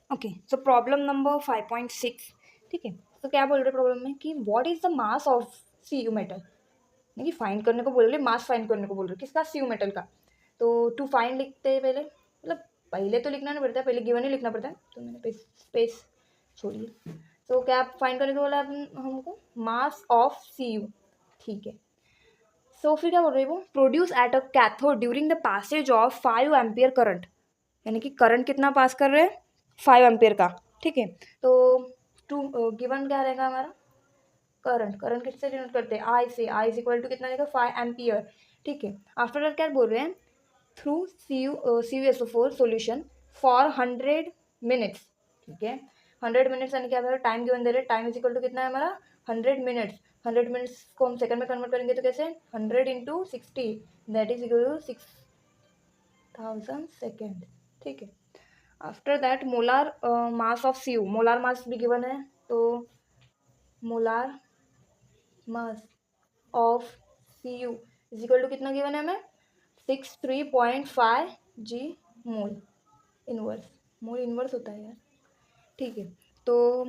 Okay, so problem number 5.6। ठीक है, तो क्या बोल रहे प्रॉब्लम में कि what is the mass of C U metal, नहीं फाइंड करने को बोल रहे, मास फाइंड करने को बोल रहे किसका, सी यू मेटल का। तो टू फाइंड लिखते हैं पहले, मतलब पहले तो लिखना नहीं पड़ता, पहले गिवन ही लिखना पड़ता है, तो मैंने स्पेस छोड़िए। तो क्या फाइंड करने को बोला हमको, मास ऑफ सी यू। ठीक है, सो फिर क्या बोल रहे हैं वो, produce at a cathode during the passage of 5 ampere current, यानी कि करंट कितना पास कर रहे हैं, 5 एम्पियर का। ठीक है, तो टू गिवन क्या रहेगा हमारा, करंट, करंट किससे डिनोट करते हैं, आई से, आई इज इक्वल टू कितना रहेगा 5 एम्पियर। ठीक है, आफ्टर दैट क्या बोल रहे हैं, through CuSO4 solution for 100 minutes. ठीक है, 100 मिनट्स यानी क्या टाइम गिवन दे रहे, टाइम इज इक्वल टू कितना है हमारा 100 मिनट्स। 100 मिनट्स को हम सेकंड में कन्वर्ट करेंगे तो कैसे, 100 × 60, that is equal to 6000 second. ठीक है, after that molar mass of C U, molar mass भी गिवन है, तो molar mass of C U is equal to कितना गिवन है हमें, 63.5 जी मोल इनवर्स, मोल इनवर्स होता है यार। ठीक है, तो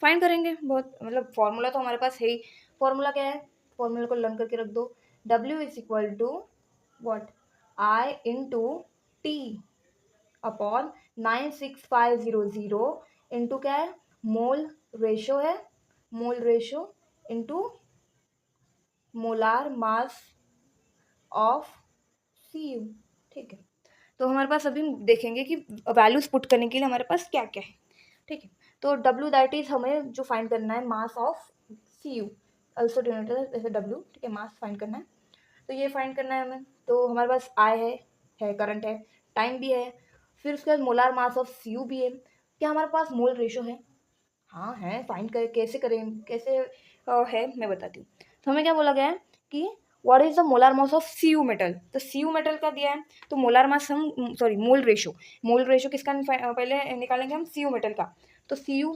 फाइंड करेंगे, बहुत मतलब फॉर्मूला तो हमारे पास है ही। फॉर्मूला क्या है, फॉर्मूला को लर्न करके रख दो, W is equal to what, I into T upon 96500 into क्या है, मोल रेशो है, mole ratio into molar mass of C U. ठीक है, तो हमारे पास अभी देखेंगे कि वैल्यूज पुट करने के लिए हमारे पास क्या क्या है। ठीक है, तो W दैट इज हमें जो फाइंड करना है, mass of C U also denoted as W. ठीक है, मास फाइंड करना है, तो ये फाइंड करना है हमें। तो हमारे पास आई है करंट है, टाइम भी है, फिर उसके बाद molar mass of C U भी है। क्या हमारे पास मोल रेशो है, हाँ है, फाइंड कर कैसे करें, कैसे है मैं बताती हूँ। तो हमें क्या बोला गया है कि what is the molar mass of C U metal, तो सी यू मेटल का दिया है, तो मोलार मास हम सॉरी मोल रेशो किसका पहले निकालेंगे हम, सी यू मेटल का। तो सी यू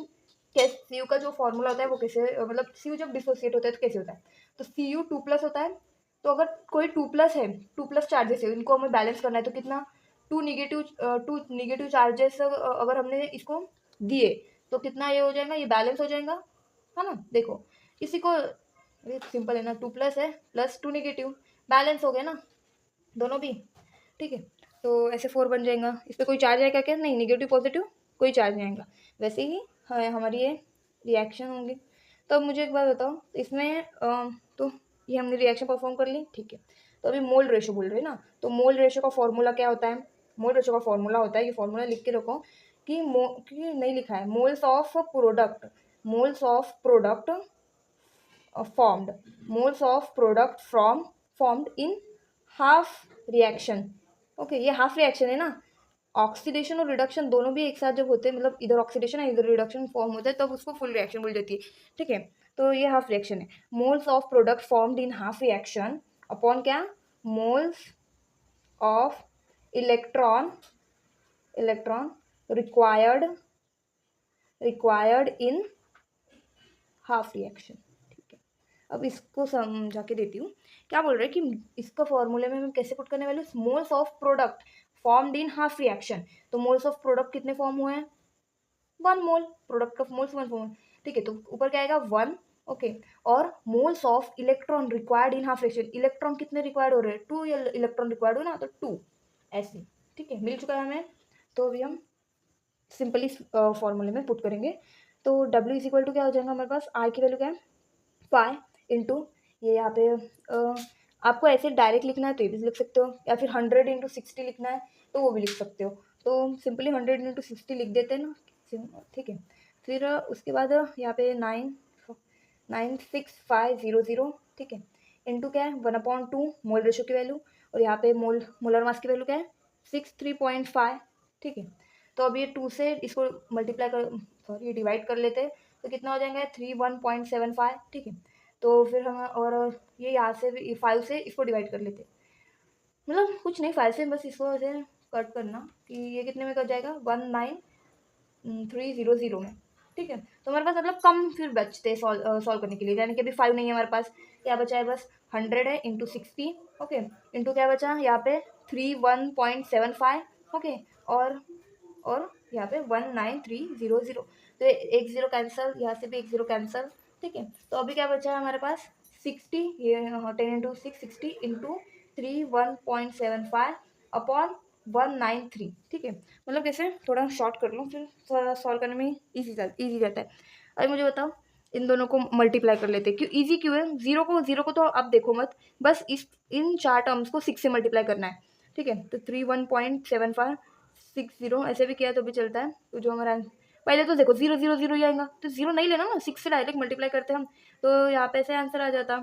का जो फॉर्मूला होता है वो कैसे, मतलब सी यू जब डिसोसिएट होता है तो कैसे होता है, तो सी यू 2+ होता है। तो अगर कोई 2+ है, 2+ चार्जेस है, इनको हमें बैलेंस करना है, तो कितना, टू निगेटिव चार्जेस अगर हमने इसको दिए तो कितना ये हो जाएगा, ये बैलेंस हो जाएगा, है ना। देखो इसी को, सिंपल है ना, 2+ है प्लस 2 निगेटिव, बैलेंस हो गया ना दोनों भी। ठीक है, तो ऐसे 4 बन जाएगा, इस पर कोई चार्ज आएगा क्या, नहीं, निगेटिव पॉजिटिव कोई चार्ज नहीं आएगा। वैसे ही हमारी ये रिएक्शन होंगे। तो अब मुझे एक बात बताओ, इसमें तो ये हमने रिएक्शन परफॉर्म कर ली। ठीक है, तो अभी मोल रेशो बोल रहे हैं ना, तो मोल रेशो का फॉर्मूला क्या होता है, मोल रेशो का फॉर्मूला होता है, ये फॉर्मूला लिख के रखो कि नहीं लिखा है, moles of product, moles of product formed, moles of product from formed in half reaction. Okay, ये हाफ रिएक्शन है ना, ऑक्सीडेशन और रिडक्शन दोनों भी एक साथ जब होते हैं, मतलब इधर ऑक्सीडेशन है इधर रिडक्शन फॉर्म होता है, तब उसको फुल रिएक्शन बोल जाती है। ठीक है, तो ये हाफ रिएक्शन है, moles of product formed in half reaction upon क्या, moles of electron electron required in half reaction. ठीक है, अब इसको समझा के देती हूँ। क्या बोल रहे हैं कि इसका फॉर्मूले में हम कैसे पुट करने वाले, moles of product formed in half reaction, तो मोल्स ऑफ प्रोडक्ट कितने फॉर्म हुए हैं, 1 मोल, प्रोडक्ट ऑफ मोल्स 1 मोल। ठीक है, तो ऊपर क्या आएगा 1। ओके, और moles of electron required in half reaction, electron कितने रिक्वायर्ड हो रहे हैं, 2 इलेक्ट्रॉन रिक्वायर्ड हो ना, तो 2 ऐसे। ठीक है, मिल चुका है हमें। तो अभी हम सिंपली फॉर्मूले में पुट करेंगे, तो W इज इक्वल टू क्या हो जाएगा हमारे पास, आई की वैल्यू क्या है 5 इंटू ये यहाँ पे आपको ऐसे डायरेक्ट लिखना है तो ये भी लिख सकते हो, या फिर 100 × 60 लिखना है तो वो भी लिख सकते हो। तो सिंपली 100 × 60 लिख देते हैं ना। ठीक है, फिर उसके बाद यहाँ पे 96500। ठीक है, इंटू क्या है 1/2 मोल रेशो की वैल्यू, और यहाँ पे मोलर मास की वैल्यू क्या है 63.5। ठीक है, तो अब ये 2 से इसको मल्टीप्लाई कर, सॉरी डिवाइड कर लेते हैं, तो कितना हो जाएगा 31.75। ठीक है, तो फिर हम, और ये यहाँ से भी 5 से इसको डिवाइड कर लेते, मतलब कुछ नहीं 5 से, बस इसको ऐसे कट करना कि ये कितने में कट जाएगा 19300 में। ठीक है, तो हमारे पास मतलब कम फिर बचते हैं सॉल्व करने के लिए, यानी कि अभी 5 नहीं है हमारे पास, क्या बचा है बस 100 है इंटू 60। ओके, इंटू क्या बचा यहाँ पे 31.75। ओके, और यहाँ पे 19300, तो एक जीरो कैंसिल, यहाँ से भी एक जीरो कैंसिल, ठीक है। तो अभी क्या बचा है हमारे पास 60, ये 10 × 6 60 × 3 1.75 अपॉन 193, ठीक है। मतलब कैसे थोड़ा शॉर्ट कर लूँ, फिर सॉल्व करने में ईजी जाता है। अभी मुझे बताओ इन दोनों को मल्टीप्लाई कर लेते हैं। क्यों ईजी क्यों है? जीरो को तो आप देखो मत, बस इन चार टर्म्स को 6 से मल्टीप्लाई करना है, ठीक है। तो 3 1.75 60 ऐसे भी किया तो भी चलता है। तो जो हमारा पहले तो देखो 0 0 0 ही आएगा, तो 0 नहीं लेना ना, 6 से डायरेक्ट मल्टीप्लाई करते हम, तो यहाँ पे ऐसे आंसर आ जाता,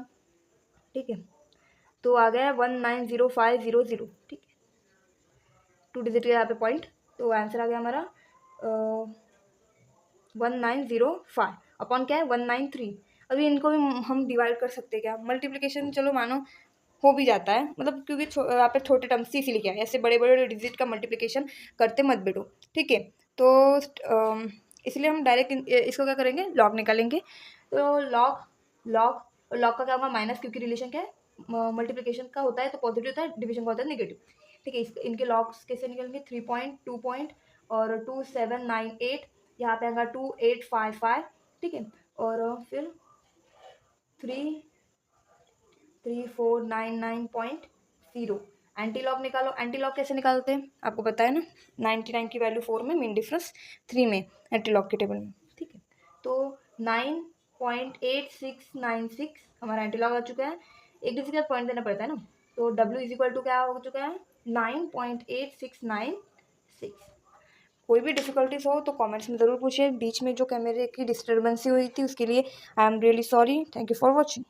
ठीक है। तो आ गया 190500, ठीक है, 2 डिजिट के यहाँ पे पॉइंट, तो आंसर आ गया हमारा 1905 अपॉन क्या है 193। अभी इनको भी हम डिवाइड कर सकते हैं क्या? मल्टीप्लिकेशन चलो मानो हो भी जाता है, मतलब क्योंकि यहाँ पे छोटे टर्म्स से इसीलिए क्या है, ऐसे बड़े बड़े डिजिट का मल्टीप्लिकेशन करते मत बैठो, ठीक है। तो इसलिए हम डायरेक्ट इसको क्या करेंगे, लॉग निकालेंगे। तो लॉग का क्या होगा माइनस, क्योंकि रिलेशन क्या है मल्टीप्लिकेशन का होता है तो पॉजिटिव होता है, डिवीजन का होता है नेगेटिव, ठीक है। इनके लॉग्स कैसे निकलेंगे, 3 पॉइंट 2 पॉइंट और 2798, यहाँ पे आएगा 2855, ठीक है। और फिर 3499.0। एंटी लॉग निकालो। एंटी लॉग कैसे निकालते हैं आपको पता है ना, 99 की वैल्यू 4 में, मीन डिफरेंस 3 में, एंटी लॉग के टेबल में, ठीक है। तो 9.8696 हमारा एंटी लॉग आ चुका है। एक दूसरे के साथ पॉइंट देना पड़ता है ना, तो W इज इक्वल टू क्या हो चुका है 9.8696। कोई भी डिफिकल्टीज हो तो कमेंट्स में ज़रूर पूछिए। बीच में जो कैमरे की डिस्टर्बेंस हुई थी उसके लिए I am really sorry. Thank you for watching.